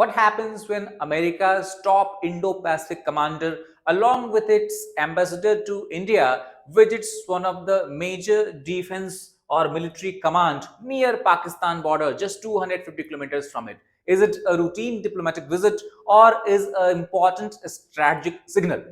What happens when America's top Indo-Pacific commander, along with its ambassador to India, visits one of the major defense or military command near Pakistan border, just 250 kilometers from it? Is it a routine diplomatic visit or is an important strategic signal?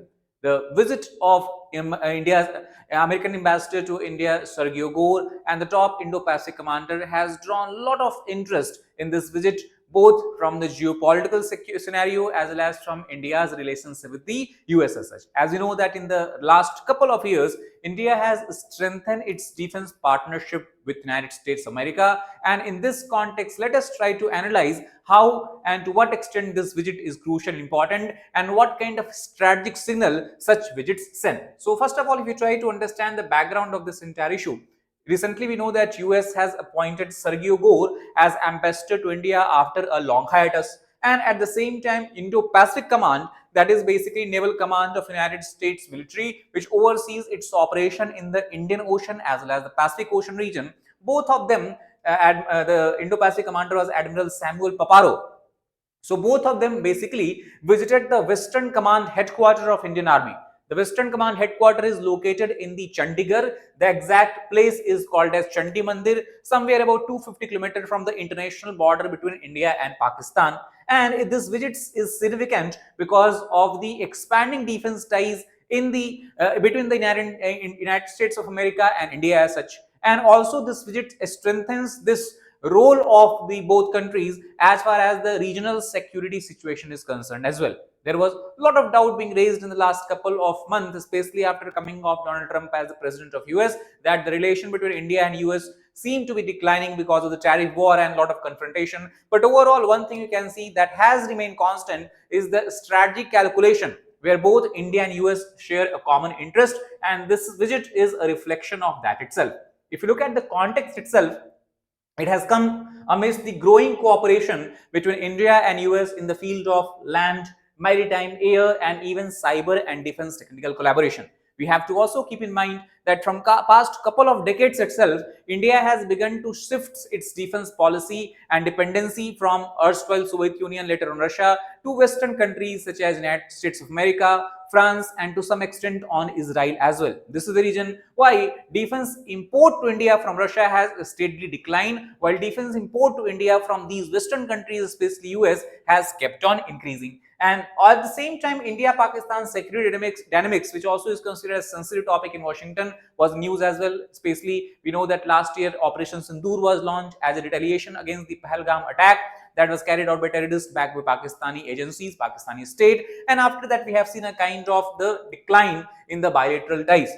The visit of India's American ambassador to India, Sergio Gore, and the top Indo-Pacific commander has drawn a lot of interest in this visit, both from the geopolitical scenario as well as from India's relationship with the US as such. As you know that in the last couple of years, India has strengthened its defense partnership with United States of America, and in this context, let us try to analyze how and to what extent this visit is crucial and important, and what kind of strategic signal such visits send. So first of all, if you try to understand the background of this entire issue, recently we know that US has appointed Sergio Gore as ambassador to India after a long hiatus, and at the same time Indo-Pacific Command, that is basically Naval Command of United States military, which oversees its operation in the Indian Ocean as well as the Pacific Ocean region. Both of them, the Indo-Pacific commander was Admiral Samuel Paparo. So both of them basically visited the Western Command headquarters of Indian Army. The Western Command headquarters is located in the Chandigarh. The exact place is called as Chandi Mandir, somewhere about 250 kilometers from the international border between India and Pakistan. And this visit is significant because of the expanding defense ties in the between the United States of America and India as such. And also this visit strengthens this role of the both countries as far as the regional security situation is concerned as well. There was a lot of doubt being raised in the last couple of months, especially after coming of Donald Trump as the president of US, that the relation between India and US seemed to be declining because of the tariff war and a lot of confrontation. But overall, one thing you can see that has remained constant is the strategic calculation, where both India and US share a common interest, and this visit is a reflection of that itself. If you look at the context itself, it has come amidst the growing cooperation between India and US in the field of land, maritime, air, and even cyber and defense technical collaboration. We have to also keep in mind that from past couple of decades itself, India has begun to shift its defense policy and dependency from erstwhile Soviet Union, later on Russia, to Western countries such as United States of America, France, and to some extent on Israel as well. This is the reason why defense import to India from Russia has steadily declined, while defense import to India from these Western countries, especially US, has kept on increasing. And at the same time, India-Pakistan security dynamics, which also is considered a sensitive topic in Washington, was news as well. Especially, we know that last year Operation Sindoor was launched as a retaliation against the Pahalgam attack that was carried out by terrorists backed by Pakistani agencies, Pakistani state. And after that, we have seen a kind of the decline in the bilateral ties,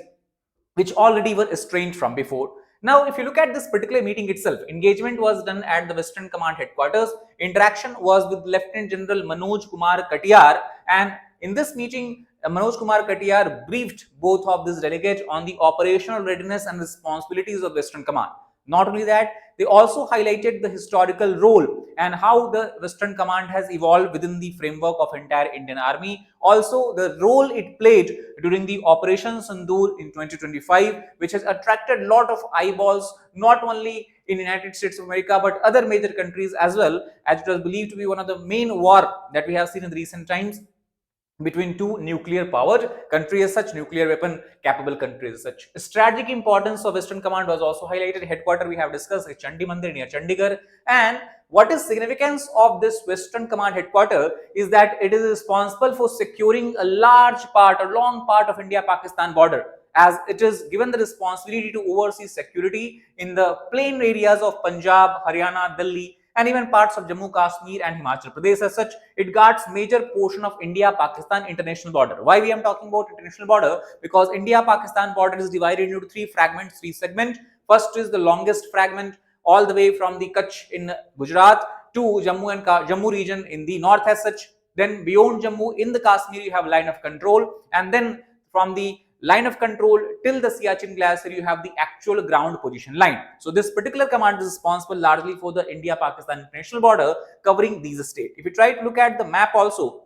which already were strained from before. Now, if you look at this particular meeting itself, engagement was done at the Western Command headquarters. Interaction was with Lieutenant General Manoj Kumar Katiyar, and in this meeting, Manoj Kumar Katiyar briefed both of these delegates on the operational readiness and responsibilities of Western Command. Not only that, they also highlighted the historical role and how the Western Command has evolved within the framework of entire Indian Army. Also, the role it played during the Operation Sindoor in 2025, which has attracted a lot of eyeballs, not only in the United States of America, but other major countries as well, as it was believed to be one of the main war that we have seen in the recent times between two nuclear powered countries as such, nuclear weapon capable countries as such. Strategic importance of Western Command was also highlighted. Headquarter we have discussed is Chandi Mandir near Chandigarh. And what is significance of this Western Command headquarter is that it is responsible for securing a large part, a long part of India-Pakistan border, as it is given the responsibility to oversee security in the plain areas of Punjab, Haryana, Delhi, and even parts of Jammu, Kashmir and Himachal Pradesh. As such, it guards major portion of India-Pakistan international border. Why we am talking about international border? Because India-Pakistan border is divided into three fragments, three segments. First is the longest fragment, all the way from the Kutch in Gujarat to Jammu region in the north as such. Then beyond Jammu in the Kashmir, you have line of control, and then from the line of control till the Siachen Glacier, you have the actual ground position line. So this particular command is responsible largely for the India-Pakistan international border, covering these states. If you try to look at the map also,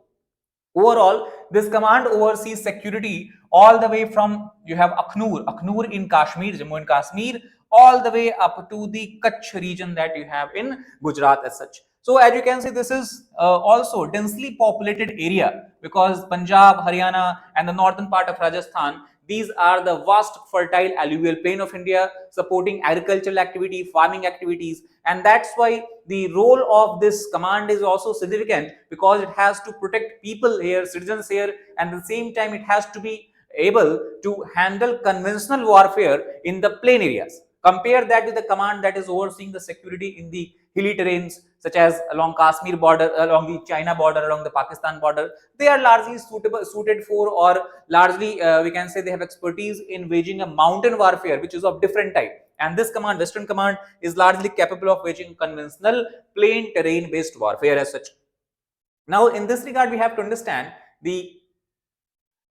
overall, this command oversees security all the way from, you have Akhnur in Kashmir, Jammu and Kashmir, all the way up to the Kutch region that you have in Gujarat as such. So as you can see, this is also densely populated area because Punjab, Haryana and the northern part of Rajasthan, these are the vast fertile alluvial plain of India supporting agricultural activity, farming activities, and that's why the role of this command is also significant because it has to protect people here, citizens here, and at the same time it has to be able to handle conventional warfare in the plain areas. Compare that with the command that is overseeing the security in the hilly terrains such as along Kashmir border, along the China border, along the Pakistan border. They are largely suited for, or largely we can say they have expertise in waging a mountain warfare which is of different type. And this command, Western Command, is largely capable of waging conventional plain terrain based warfare as such. Now, in this regard, we have to understand the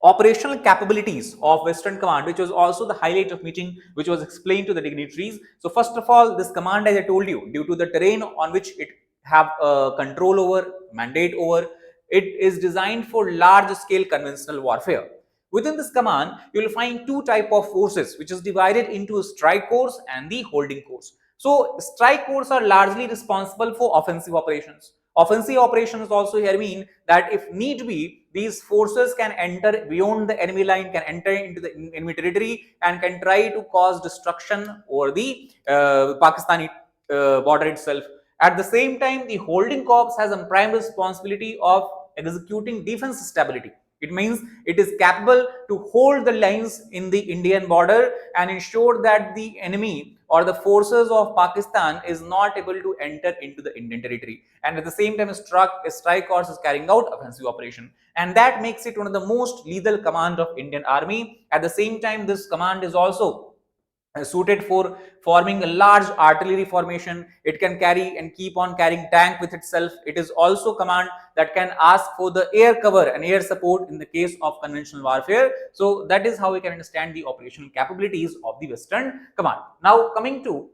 operational capabilities of Western Command, which was also the highlight of meeting, which was explained to the dignitaries. So first of all, this command, as I told you, due to the terrain on which it have control over, mandate over, it is designed for large scale conventional warfare. Within this command, you will find two type of forces, which is divided into strike corps and the holding corps. So strike corps are largely responsible for offensive operations. Offensive operations also here mean that if need be, these forces can enter beyond the enemy line, can enter into the enemy territory and can try to cause destruction over the Pakistani border itself. At the same time, the holding corps has a prime responsibility of executing defense stability. It means it is capable to hold the lines in the Indian border and ensure that the enemy or the forces of Pakistan is not able to enter into the Indian territory. And at the same time, a strike force is carrying out offensive operation. And that makes it one of the most lethal command of Indian Army. At the same time, this command is also suited for forming a large artillery formation. It can carry and keep on carrying tank with itself. It is also command that can ask for the air cover and air support in the case of conventional warfare. So that is how we can understand the operational capabilities of the Western Command. Now coming to,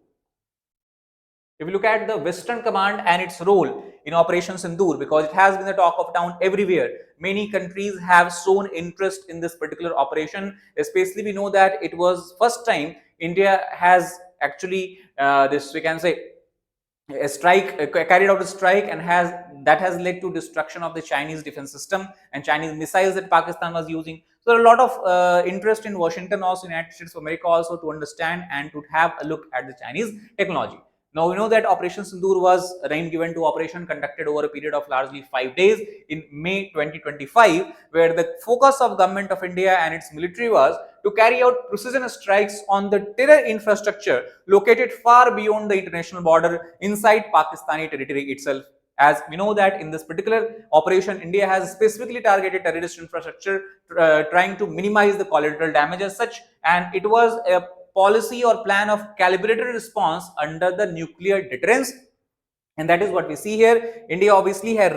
if you look at the Western Command and its role in Operation Sindoor, because it has been the talk of town everywhere, many countries have shown interest in this particular operation. Especially, we know that it was first time India has actually this, we can say, a strike, carried out a strike, and has led to destruction of the Chinese defense system and Chinese missiles that Pakistan was using. So a lot of interest in Washington, also United States of America, also to understand and to have a look at the Chinese technology. Now we know that Operation Sindoor was a name given to operation conducted over a period of largely 5 days in May 2025, where the focus of government of India and its military was to carry out precision strikes on the terror infrastructure located far beyond the international border inside Pakistani territory itself. As we know that in this particular operation, India has specifically targeted terrorist infrastructure, trying to minimize the collateral damage as such, and it was a policy or plan of calibrated response under the nuclear deterrence. And that is what we see here. India obviously has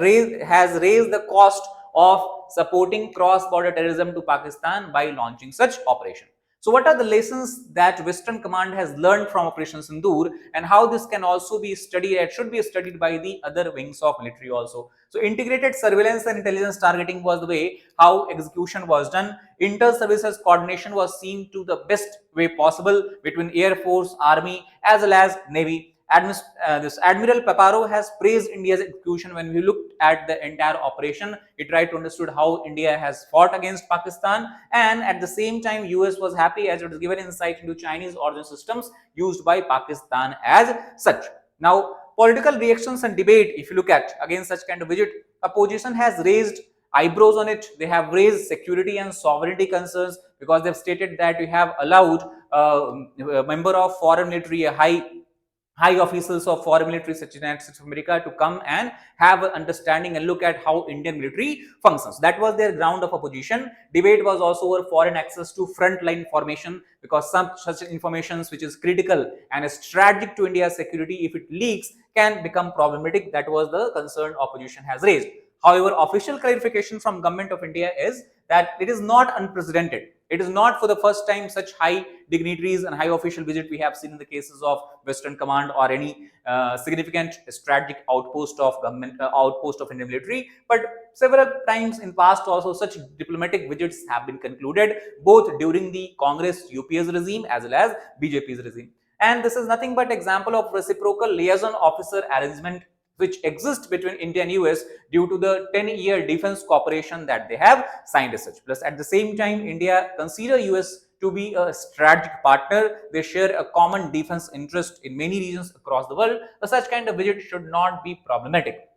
raised the cost of supporting cross-border terrorism to Pakistan by launching such operation. So what are the lessons that Western Command has learned from Operation Sindoor, and how this can also be studied and should be studied by the other wings of military also? So integrated surveillance and intelligence targeting was the way how execution was done. Inter-services coordination was seen to the best way possible between Air Force, Army as well as Navy. This Admiral Paparo has praised India's execution. When we looked at the entire operation, he tried to understood how India has fought against Pakistan, and at the same time US was happy as it was given insight into Chinese origin systems used by Pakistan as such. Now political reactions and debate, if you look at against such kind of visit, opposition has raised eyebrows on it. They have raised security and sovereignty concerns because they've stated that we have allowed a member of foreign military, a high officials of foreign military such as United States of America to come and have an understanding and look at how Indian military functions. That was their ground of opposition. Debate was also over foreign access to frontline formation, because some such information which is critical and strategic to India's security, if it leaks, can become problematic. That was the concern opposition has raised. However, official clarification from government of India is that it is not unprecedented. It is not for the first time such high dignitaries and high official visit we have seen in the cases of Western Command or any significant strategic outpost of government, outpost of Indian military. But several times in past also such diplomatic visits have been concluded, both during the Congress UPS regime as well as BJP's regime. And this is nothing but example of reciprocal liaison officer arrangement which exists between India and US due to the 10-year defense cooperation that they have signed as such. Plus, at the same time, India consider US to be a strategic partner. They share a common defense interest in many regions across the world. Such kind of visit should not be problematic.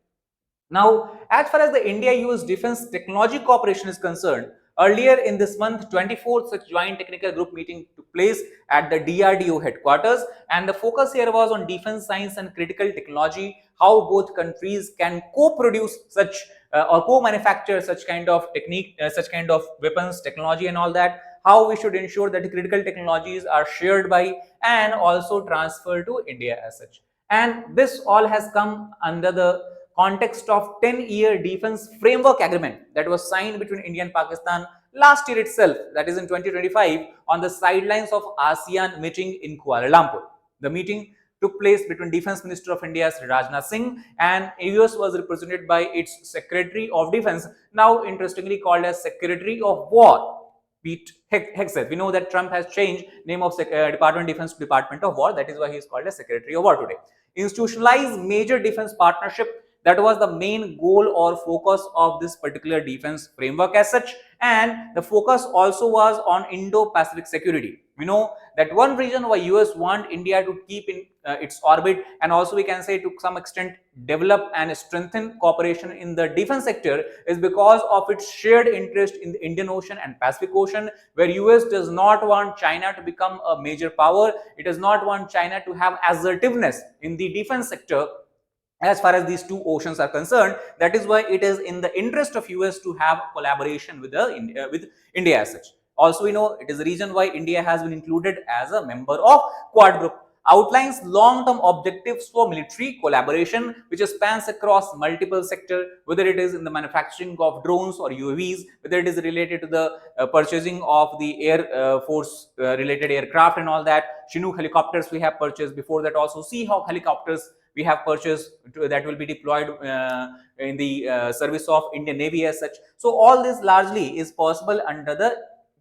Now, as far as the India-US Defense Technology Cooperation is concerned, earlier in this month, 24th such joint technical group meeting took place at the DRDO headquarters, and the focus here was on defense science and critical technology, how both countries can co-produce such or co-manufacture such kind of technique, such kind of weapons, technology and all that, how we should ensure that the critical technologies are shared by and also transferred to India as such. And this all has come under the context of 10-year defense framework agreement that was signed between India and Pakistan last year itself, that is in 2025, on the sidelines of ASEAN meeting in Kuala Lumpur. The meeting took place between Defense Minister of India Sri Rajnath Singh and US was represented by its Secretary of Defense, now interestingly called as Secretary of War, Pete Hegseth. We know that Trump has changed name of Department of Defense to Department of War. That is why he is called as Secretary of War today. Institutionalize major defense partnership. That was the main goal or focus of this particular defense framework as such. And the focus also was on Indo-Pacific security. We know that one reason why US want India to keep in its orbit, and also we can say to some extent develop and strengthen cooperation in the defense sector, is because of its shared interest in the Indian Ocean and Pacific Ocean, where US does not want China to become a major power. It does not want China to have assertiveness in the defense sector as far as these two oceans are concerned. That is why it is in the interest of US to have collaboration with India as such. Also, we know it is the reason why India has been included as a member of Quad Group. Outlines long-term objectives for military collaboration, which spans across multiple sectors, whether it is in the manufacturing of drones or UAVs, whether it is related to the purchasing of the Air Force related aircraft and all that. Chinook helicopters we have purchased. Before that, also Seahawk helicopters we have purchased that will be deployed in the service of Indian Navy as such. So all this largely is possible under the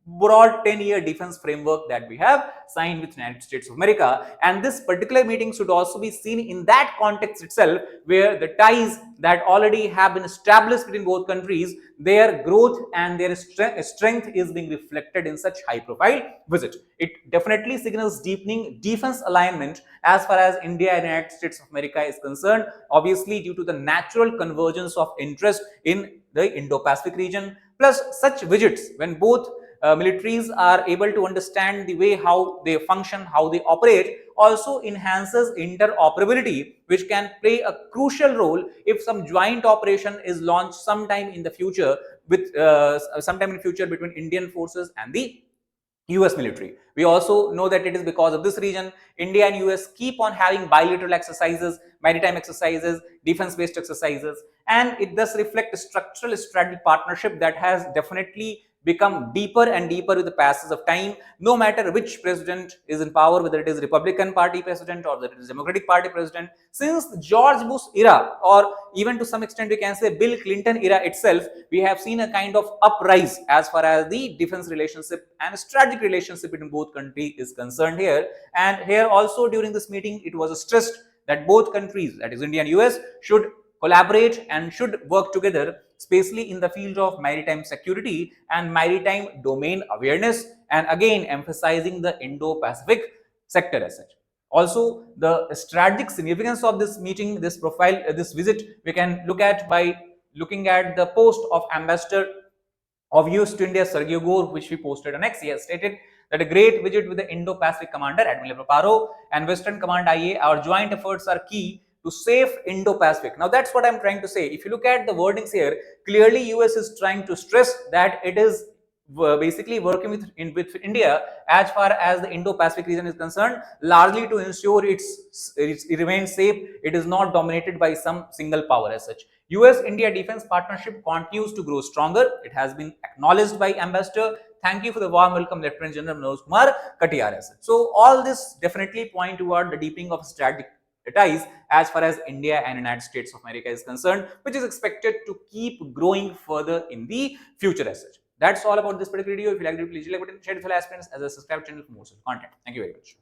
broad 10-year defense framework that we have signed with the United States of America. And this particular meeting should also be seen in that context itself, where the ties that already have been established between both countries, their growth and their strength is being reflected in such high-profile visit. It definitely signals deepening defense alignment as far as India and United States of America is concerned, obviously due to the natural convergence of interest in the Indo-Pacific region. Plus, such visits, when both militaries are able to understand the way how they function, how they operate, also enhances interoperability, which can play a crucial role if some joint operation is launched sometime in the future between Indian forces and the US military. We also know that it is because of this reason India and US keep on having bilateral exercises, maritime exercises, defense-based exercises, and it thus reflects a structural strategic partnership that has definitely become deeper and deeper with the passage of time, no matter which president is in power, whether it is Republican Party president or whether it is Democratic Party president. Since the George Bush era, or even to some extent we can say Bill Clinton era itself, we have seen a kind of uprise as far as the defense relationship and strategic relationship between both countries is concerned here. And here also during this meeting, it was stressed that both countries, that is India and US, should collaborate and should work together, especially in the field of maritime security and maritime domain awareness, and again emphasizing the Indo-Pacific sector as such. Also, the strategic significance of this meeting, this profile, this visit, we can look at by looking at the post of Ambassador of US to India, Sergio Gore, which we posted on X. He has stated that a great visit with the Indo-Pacific Commander, Admiral Paro, and Western Command IA, our joint efforts are key to safe Indo-Pacific. Now, that's what I'm trying to say. If you look at the wordings here, clearly US is trying to stress that it is basically working with India as far as the Indo-Pacific region is concerned, largely to ensure it remains safe. It is not dominated by some single power as such. US-India defense partnership continues to grow stronger. It has been acknowledged by Ambassador. Thank you for the warm welcome, Lieutenant General Manoj Kumar Katiyar. So all this definitely point toward the deepening of strategic ties as far as India and United States of America is concerned, which is expected to keep growing further in the future as such. That's all about this particular video. If you liked it, please like button, share it with fellow aspirants, as well as subscribe to the channel for more such content. Thank you very much.